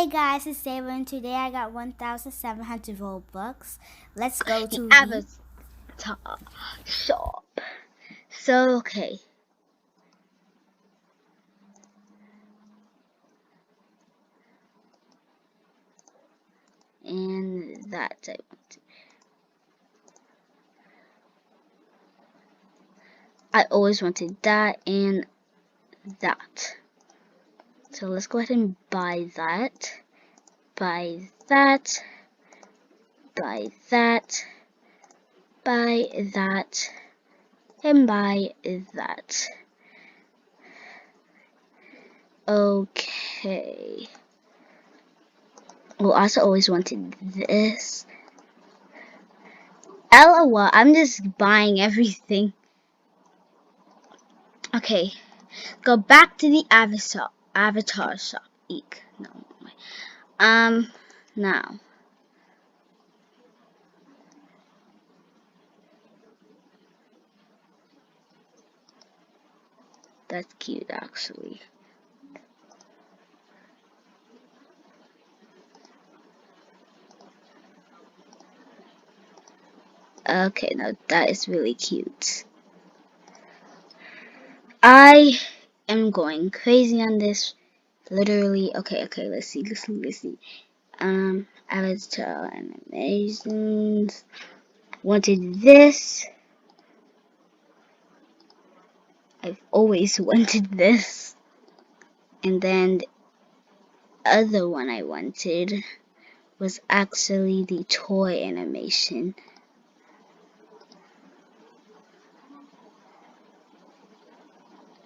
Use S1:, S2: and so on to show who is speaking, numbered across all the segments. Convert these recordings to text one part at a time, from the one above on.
S1: Hey guys, it's Sarah and today I got 1,700 Robux. Let's go
S2: The
S1: to
S2: avatar shop. So, okay. And that I want. I always wanted that and that. So let's go ahead and buy that. Buy that. Buy that. Buy that. And buy that. Okay. Well, I also always wanted this. LOL, I'm just buying everything. Okay, go back to the avatar shop. Eek, no. Now. That's cute, actually. Okay, now that is really cute. I am going crazy on this. Literally, okay, let's see. Avatar animations. Wanted this. I've always wanted this. And then the other one I wanted was actually the toy animation.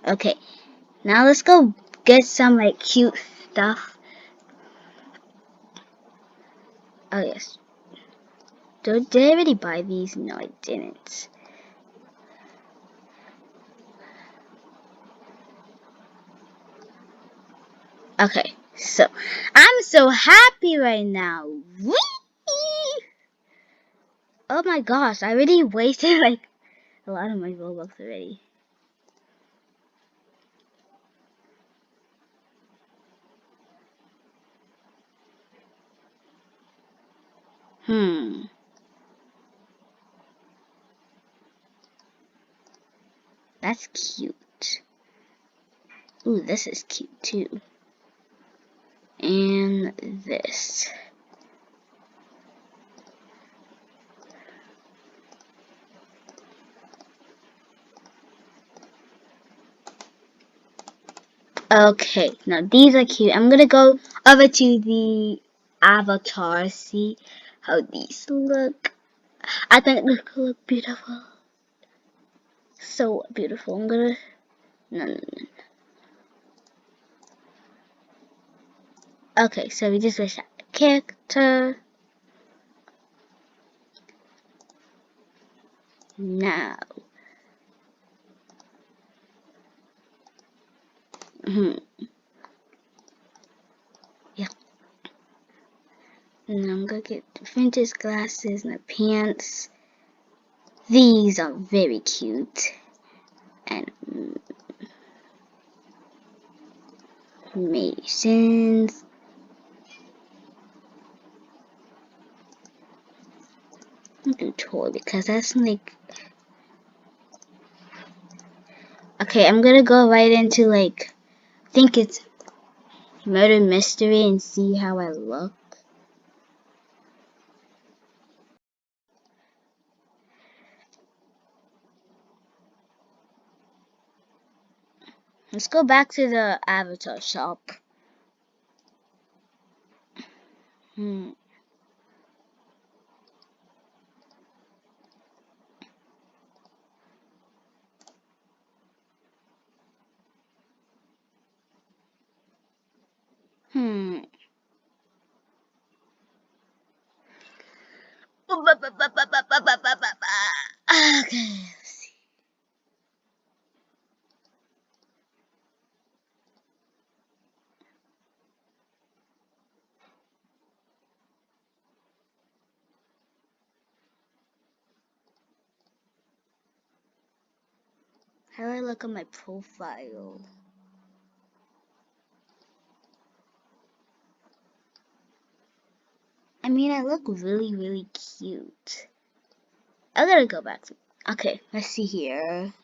S2: Okay, now let's go get some like cute stuff. Oh yes. Did I already buy these? No, I didn't. Okay, so I'm so happy right now. Whee! Oh my gosh, I already wasted like a lot of my Robux already. That's cute. Ooh, this is cute too. And this. Okay, now these are cute. I'm gonna go over to the avatar, see how these look. I think they look beautiful. So beautiful. I'm gonna. No. Okay, so we just wish out a character. Now. Yeah. And I'm gonna get the vintage glasses and the pants. These are very cute. And Masons. I'm gonna do toy because that's like. Okay, I'm gonna go right into like. I think it's murder mystery and see how I look. Let's go back to the avatar shop. Okay. How do I look at my profile? I mean, I look really, really cute. I gotta go back to. Okay, let's see here.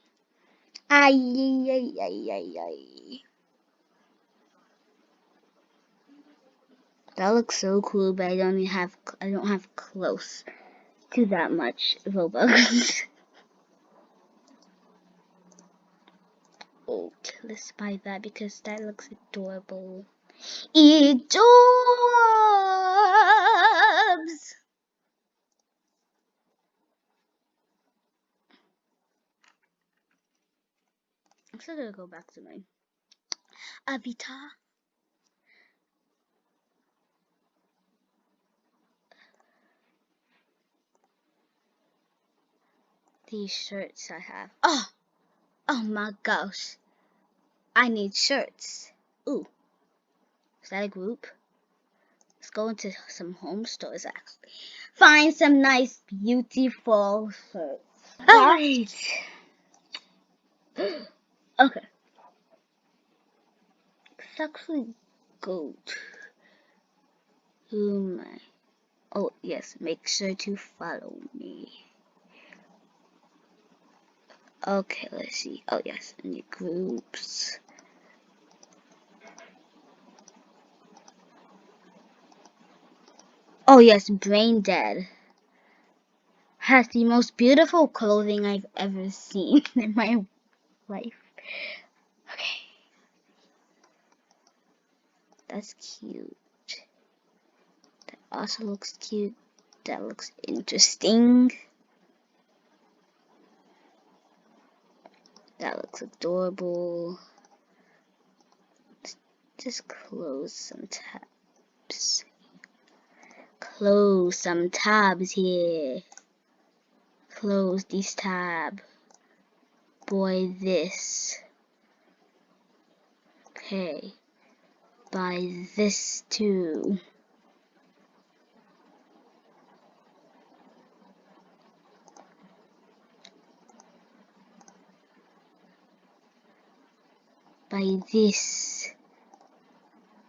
S2: Ay, ay, ay, ay, ay. That looks so cool, but I don't have close to that much Robux. Okay, let's buy that because that looks adorable. Adorbs! I'm still gonna go back to my avatar. These shirts I have. Oh my gosh. I need shirts. Ooh, is that a group? Let's go into some home stores actually. Find some nice, beautiful shirts. Alright. Okay. Let's actually go to my. Oh, yes, make sure to follow me. Okay, let's see. Oh, yes, new groups. Oh, yes, Brain Dead has the most beautiful clothing I've ever seen in my life. Okay. That's cute. That also looks cute. That looks interesting. That looks adorable. Let's just close some tabs. Close some tabs here. Close this tab. Boy, this. Okay. Buy this too. Buy this.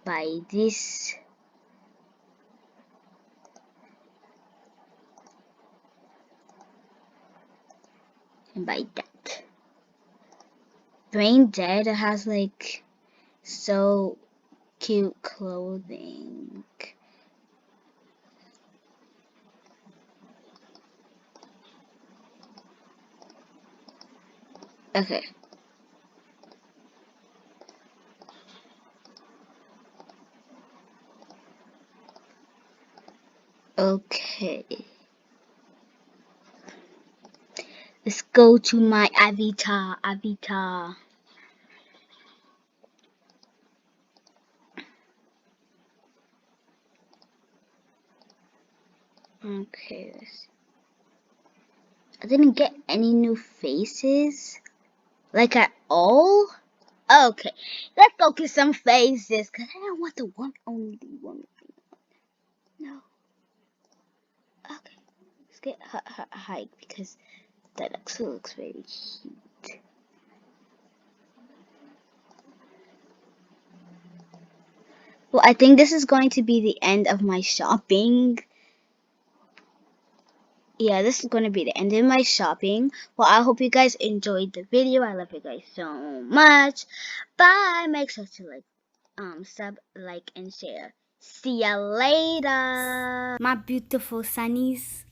S2: Buy this. And buy that. Brain Dead has like so cute clothing. Okay. Okay. Let's go to my avatar. Okay. I didn't get any new faces. Like at all? Okay. Let's go get some faces. Because I don't want the only one. No. Okay. Let's get her height because that actually looks very cute. Well, I think this is going to be the end of my shopping. Yeah, this is going to be the end of my shopping. Well, I hope you guys enjoyed the video. I love you guys so much. Bye. Make sure to sub, like, and share. See ya later.
S1: My beautiful sunnies.